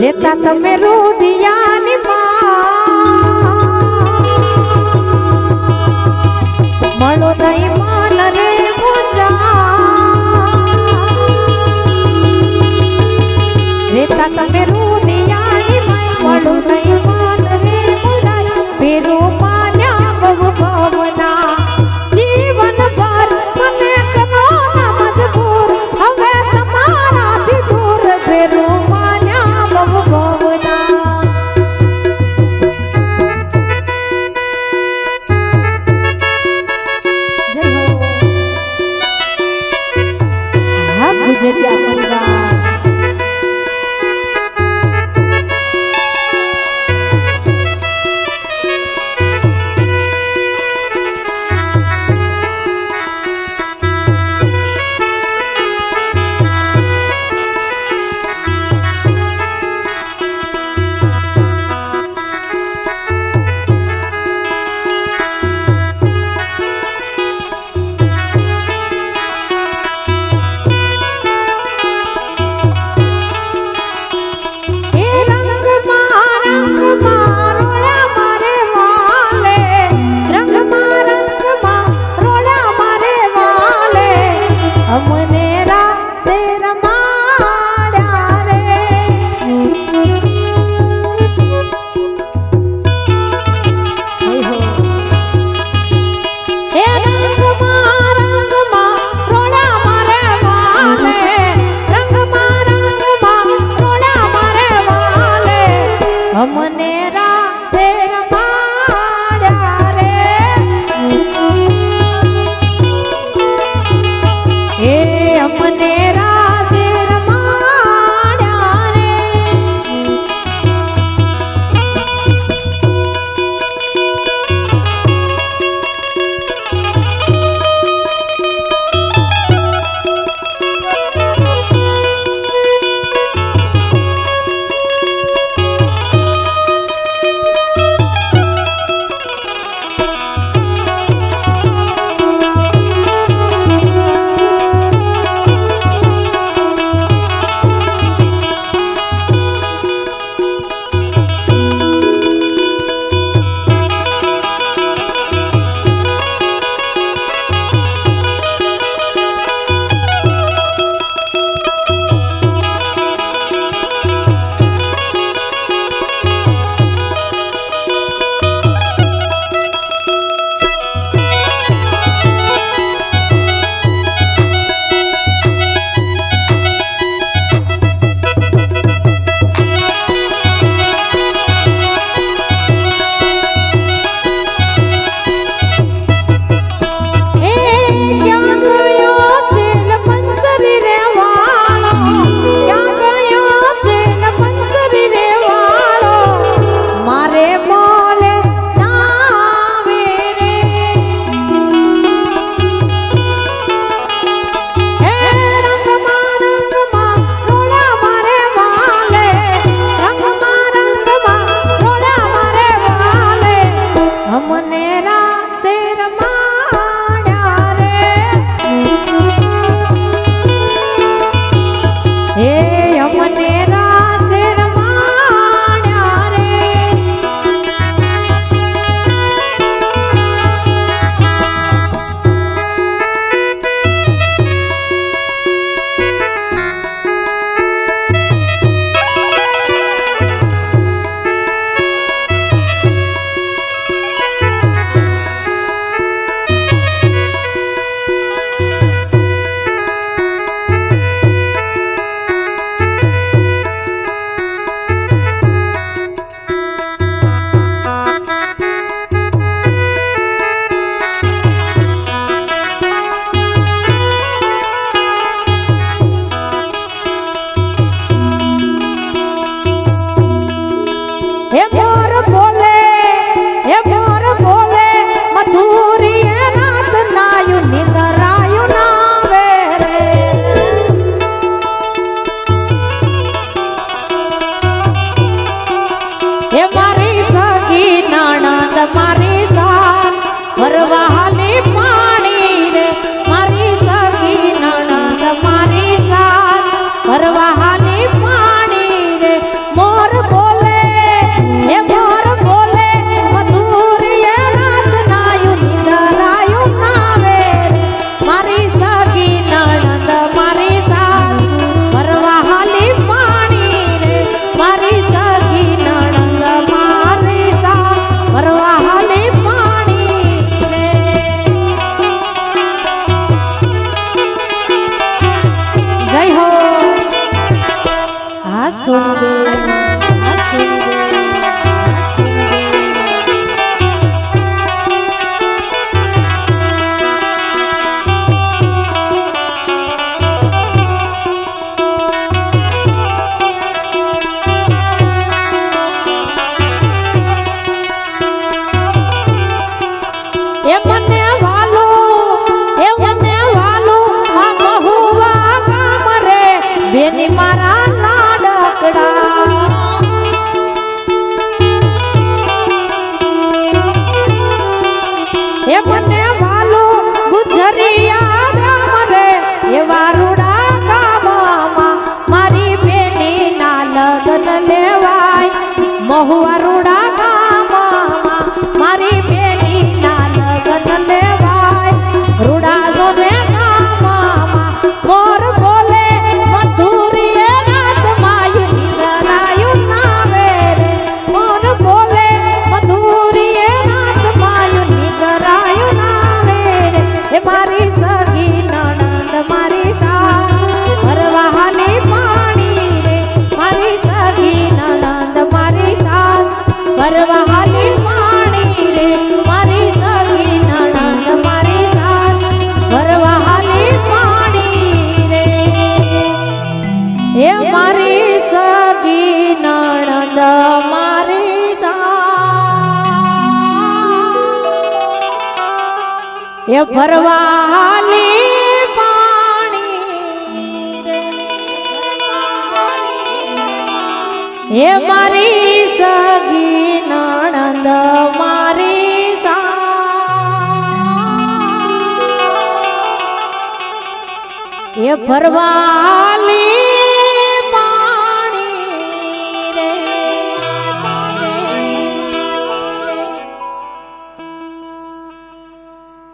રેતા તમે રુદિયાની મળો નહીં માલ રે મુજા રેતા તમે રુદિયાની મળો નહીં માલ રે મુજા પેરો માન્યા બહુ ભાવના જીવન ભર મને કરો ના મજબૂર હવે તમારાથી દૂર પેરો માન્યા બહુ ભાવના गुजरिया परिवार અમને રાતે રમાડ્યા રે એ અમને રાતે રમાડ્યા રે બેની મારા લાડકડા એ મને વાલો ગુજરિયા રામ રે એ વારુડા ગામમાં મારી બેની ના લગન લેવાય મહુવારુડા ગામમાં મારી બેની ના લગન લેવાય રૂડા જો રે ગામમાં મોર બોલે મધુરીએ રાત માયુ નિંદરાયું નાવે રે મોર બોલે મધુરીએ રાત માયુ નિંદરાયું નાવે રે એ મારી સગી નણંદ મારી સાસ પરવાહાલી પાણી રે મારી સગી નણંદ મારી સાસ પરવાહાલી પાણી રે મારી સગી નણંદ મારી સાસ પરવાહાલી પાણી રે એ મારી સગી નણંદ મારી સાસ એ ભરવાલી પાણી રે એ મારી સગી નણંદ મારી સાસ એ ભરવાલી